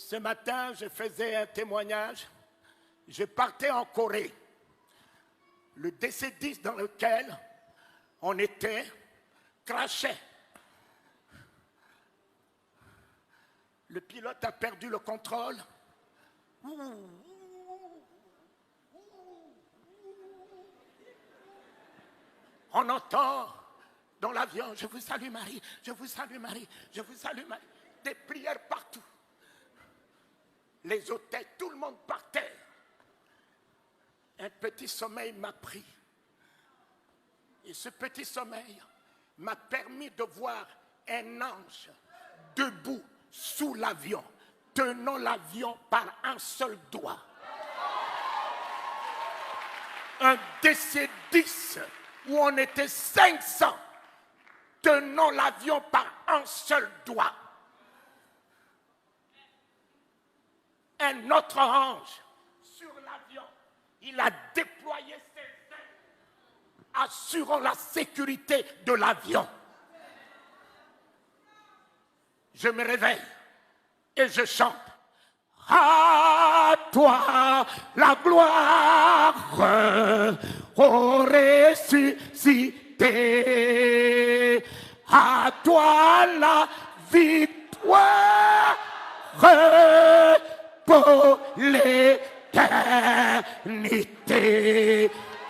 Ce matin, je faisais un témoignage. Je partais en Corée. Le DC-10 dans lequel on était crachait. Le pilote a perdu le contrôle. On entend dans l'avion, je vous salue Marie, je vous salue Marie, je vous salue Marie. Des prières partout. Les hôtels, tout le monde par terre. Un petit sommeil m'a pris. Et ce petit sommeil m'a permis de voir un ange debout sous l'avion, tenant l'avion par un seul doigt. Un DC-10 où on était 500, tenant l'avion par un seul doigt. Un autre ange sur l'avion, il a déployé ses ailes, assurant la sécurité de l'avion. Je me réveille et je chante. À toi la gloire, ô ressuscité, à toi la victoire pour l'éternité.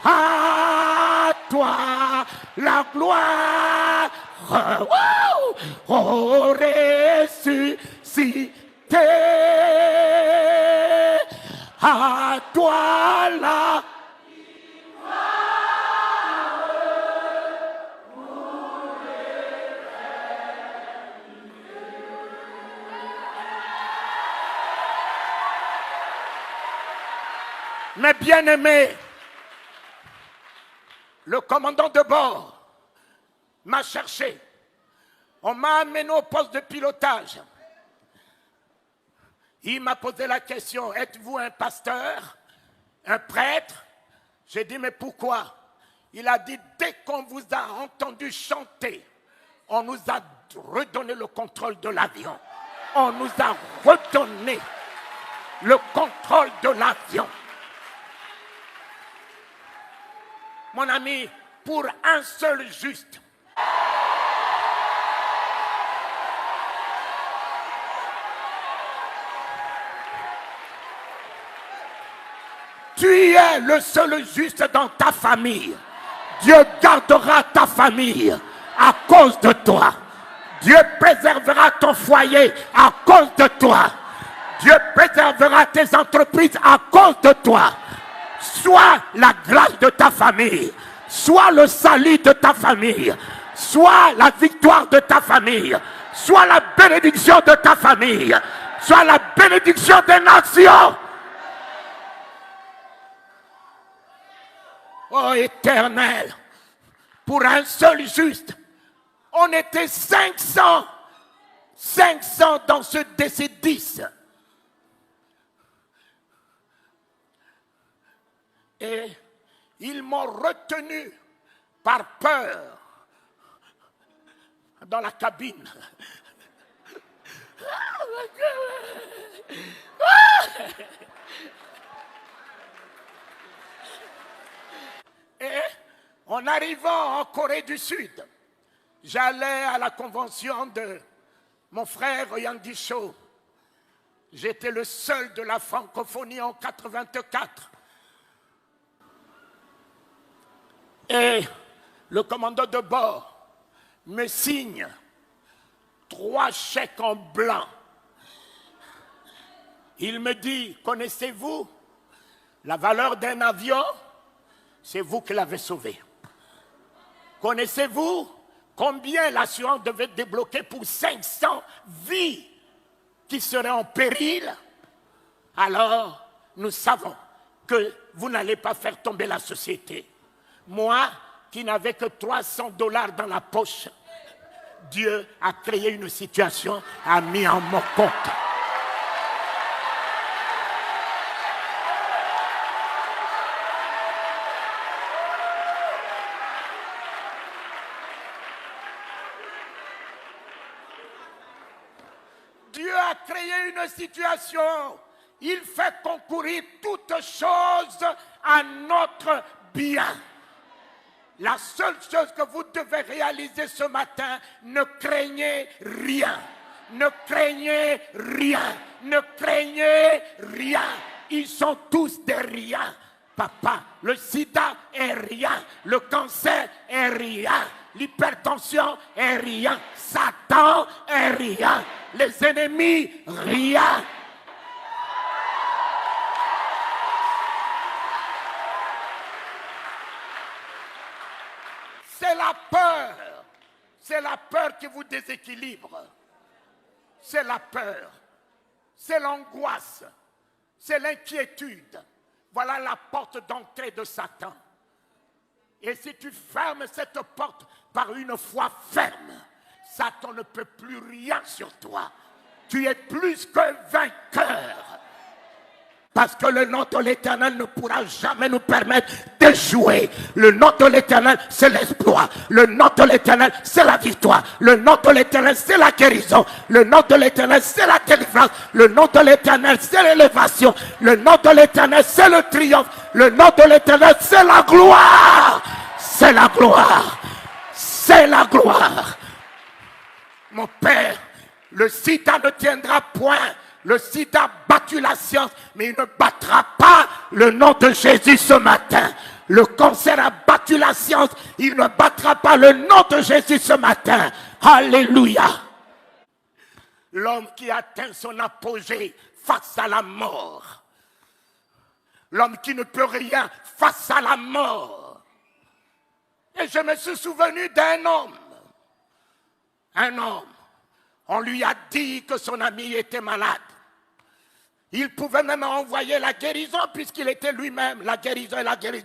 À toi la gloire, ô ressuscité. À toi la Mes bien-aimés, le commandant de bord m'a cherché. On m'a amené au poste de pilotage. Il m'a posé la question, êtes-vous un pasteur, un prêtre? J'ai dit, mais pourquoi? Il a dit, dès qu'on vous a entendu chanter, on nous a redonné le contrôle de l'avion. On nous a redonné le contrôle de l'avion. Mon ami, pour un seul juste, tu es le seul juste dans ta famille. Dieu gardera ta famille à cause de toi. Dieu préservera ton foyer à cause de toi. Dieu préservera tes entreprises à cause de toi. Soit la grâce de ta famille, soit le salut de ta famille, soit la victoire de ta famille, soit la bénédiction de ta famille, soit la bénédiction des nations. Oh Éternel, pour un seul juste, on était 500 dans ce DC-10. Et ils m'ont retenu par peur dans la cabine. Et en arrivant en Corée du Sud, j'allais à la convention de mon frère Yandi Cho. J'étais le seul de la francophonie en 84. Et le commandant de bord me signe 3 chèques en blanc. Il me dit, connaissez-vous la valeur d'un avion? C'est vous qui l'avez sauvé. Connaissez-vous combien l'assurance devait débloquer pour 500 vies qui seraient en péril? Alors, nous savons que vous n'allez pas faire tomber la société. Moi, qui n'avais que $300 dans la poche, Dieu a créé une situation, a mis en mon compte. Dieu a créé une situations, il fait concourir toutes choses à notre bien. La seule chose que vous devez réaliser ce matin, ne craignez rien. Ne craignez rien. Ne craignez rien. Ils sont tous des riens. Papa, le sida est rien. Le cancer est rien. L'hypertension est rien. Satan est rien. Les ennemis, rien. C'est la peur. C'est la peur qui vous déséquilibre. C'est la peur. C'est l'angoisse. C'est l'inquiétude. Voilà la porte d'entrée de Satan. Et si tu fermes cette porte par une foi ferme, Satan ne peut plus rien sur toi. Tu es plus que vainqueur. Parce que le nom de l'Éternel ne pourra jamais nous permettre d'échouer. Le nom de l'Éternel, c'est l'exploit. Le nom de l'Éternel, c'est la victoire. Le nom de l'Éternel, c'est la guérison. Le nom de l'Éternel, c'est la délivrance. Le nom de l'Éternel, c'est l'élévation. Le nom de l'Éternel, c'est le triomphe. Le nom de l'Éternel, c'est la gloire. C'est la gloire. C'est la gloire. Mon Père, le sida ne tiendra point. Le sida a battu la science, mais il ne battra pas le nom de Jésus ce matin. Le cancer a battu la science, il ne battra pas le nom de Jésus ce matin. Alléluia. L'homme qui atteint son apogée face à la mort. L'homme qui ne peut rien face à la mort. Et je me suis souvenu d'un homme. Un homme. On lui a dit que son ami était malade. Il pouvait même envoyer la guérison puisqu'il était lui-même. La guérison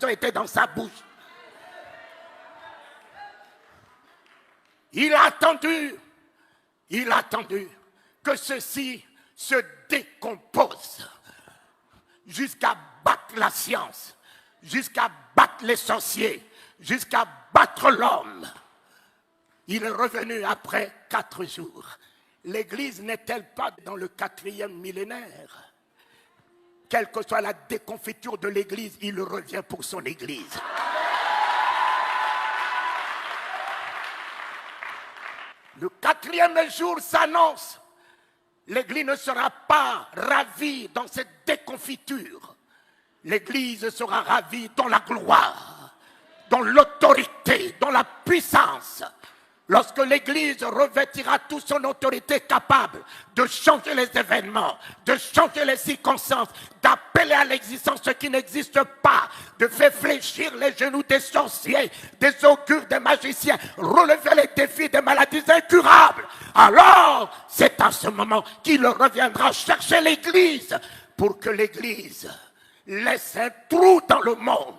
était dans sa bouche. Il a attendu que ceci se décompose jusqu'à battre la science, jusqu'à battre les sorciers, jusqu'à battre l'homme. Il est revenu après 4 jours. L'Église n'est-elle pas dans le 4e millénaire? Quelle que soit la déconfiture de l'Église, il revient pour son Église. Le 4e jour s'annonce. L'Église ne sera pas ravie dans cette déconfiture. L'Église sera ravie dans la gloire, dans l'autorité, dans la puissance. Lorsque l'Église revêtira toute son autorité capable de changer les événements, de changer les circonstances, d'appeler à l'existence ce qui n'existe pas, de faire fléchir les genoux des sorciers, des augures, des magiciens, relever les défis des maladies incurables, alors c'est à ce moment qu'il reviendra chercher l'Église pour que l'Église laisse un trou dans le monde.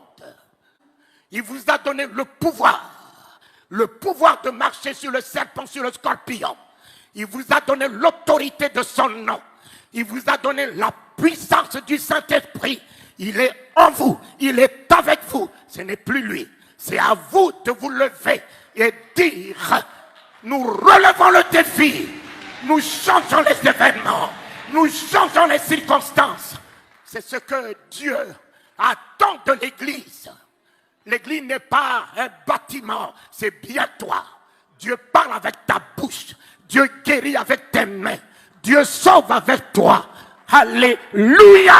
Il vous a donné le pouvoir de marcher sur le serpent, sur le scorpion. Il vous a donné l'autorité de son nom. Il vous a donné la puissance du Saint-Esprit. Il est en vous, il est avec vous. Ce n'est plus lui. C'est à vous de vous lever et dire, nous relevons le défi. Nous changeons les événements. Nous changeons les circonstances. C'est ce que Dieu attend de l'Église. L'Église n'est pas un bâtiment, c'est bien toi. Dieu parle avec ta bouche. Dieu guérit avec tes mains. Dieu sauve avec toi. Alléluia!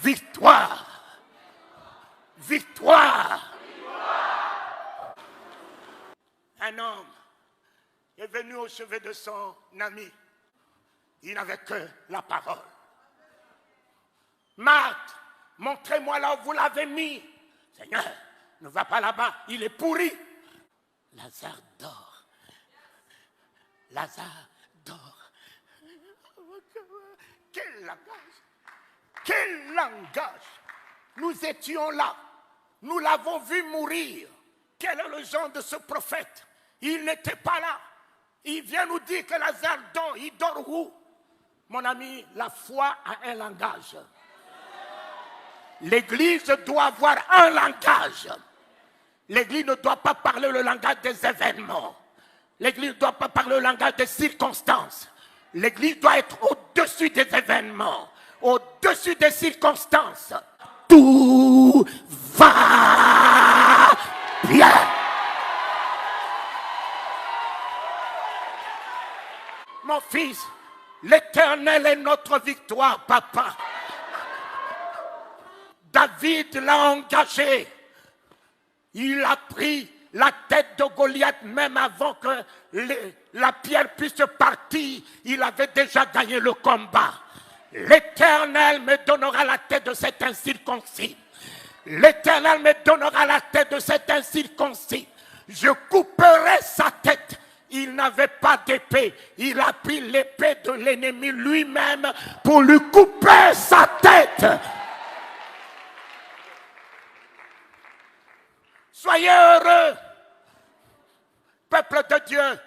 Victoire! Victoire! Un homme est venu au chevet de son ami. Il n'avait que la parole. Marthe, montrez-moi là où vous l'avez mis. Seigneur, ne va pas là-bas, il est pourri. Lazare dort. Lazare dort. Quel langage! Quel langage! Nous étions là. Nous l'avons vu mourir. Quel est le genre de ce prophète? Il n'était pas là. Il vient nous dire que Lazare dort. Il dort où? Mon ami, la foi a un langage. L'Église doit avoir un langage. L'Église ne doit pas parler le langage des événements. L'Église ne doit pas parler le langage des circonstances. L'Église doit être au-dessus des événements, au-dessus des circonstances. Tout va bien. Mon fils, l'Éternel est notre victoire, papa. David l'a engagé. Il a pris la tête de Goliath même avant que la pierre puisse partir. Il avait déjà gagné le combat. L'Éternel me donnera la tête de cet incirconcis. L'Éternel me donnera la tête de cet incirconcis. Je couperai sa tête. Il n'avait pas d'épée. Il a pris l'épée de l'ennemi lui-même pour lui couper sa tête. Soyez heureux, peuple de Dieu.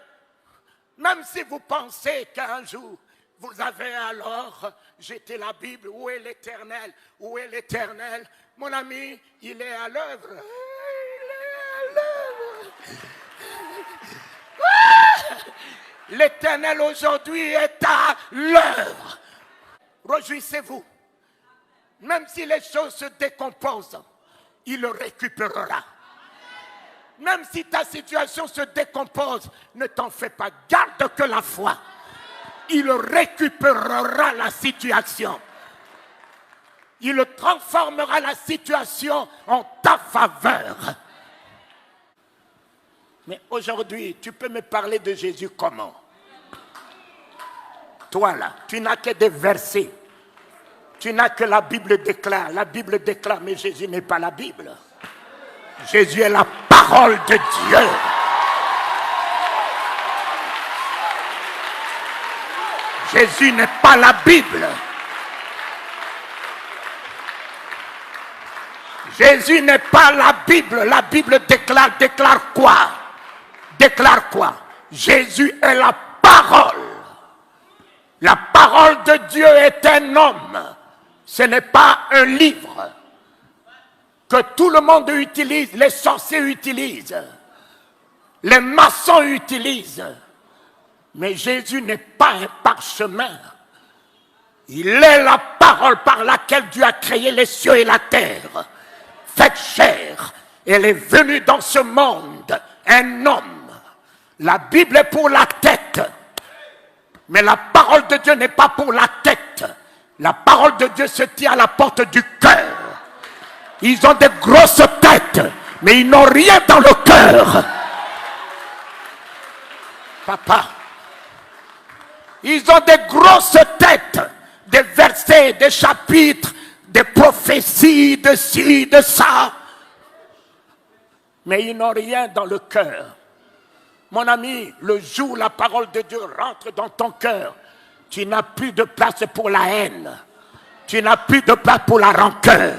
Même si vous pensez qu'un jour, vous avez alors jeté la Bible, où est l'Éternel? Où est l'Éternel? Mon ami, il est à l'œuvre. Il est à l'œuvre. L'Éternel aujourd'hui est à l'œuvre. Réjouissez-vous. Même si les choses se décomposent, il le récupérera. Même si ta situation se décompose, ne t'en fais pas. Garde que la foi. Il récupérera la situation. Il transformera la situation en ta faveur. Mais aujourd'hui, tu peux me parler de Jésus comment? Toi là, tu n'as que des versets. Tu n'as que la Bible déclare. La Bible déclare, mais Jésus n'est pas la Bible. Jésus est la parole de Dieu. Jésus n'est pas la Bible. Jésus n'est pas la Bible. La Bible déclare quoi? Déclare quoi? Jésus est la parole. La parole de Dieu est un homme. Ce n'est pas un livre que tout le monde utilise, les sorciers utilisent, les maçons utilisent. Mais Jésus n'est pas un parchemin. Il est la parole par laquelle Dieu a créé les cieux et la terre. Faite chair. Elle est venue dans ce monde, un homme. La Bible est pour la tête. Mais la parole de Dieu n'est pas pour la tête. La parole de Dieu se tient à la porte du cœur. Ils ont des grosses têtes, mais ils n'ont rien dans le cœur. Papa, ils ont des grosses têtes, des versets, des chapitres, des prophéties, de ci, de ça. Mais ils n'ont rien dans le cœur. Mon ami, le jour où la parole de Dieu rentre dans ton cœur, tu n'as plus de place pour la haine. Tu n'as plus de place pour la rancœur.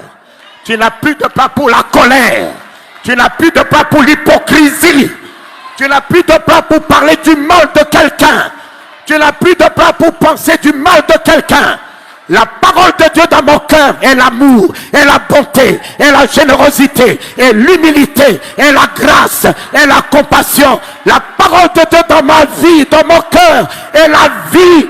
Tu n'as plus de place pour la colère. Tu n'as plus de place pour l'hypocrisie. Tu n'as plus de place pour parler du mal de quelqu'un. Tu n'as plus de place pour penser du mal de quelqu'un. La parole de Dieu dans mon cœur est l'amour, est la bonté, est la générosité, est l'humilité, est la grâce, est la compassion. La parole de Dieu dans ma vie, dans mon cœur, est la vie,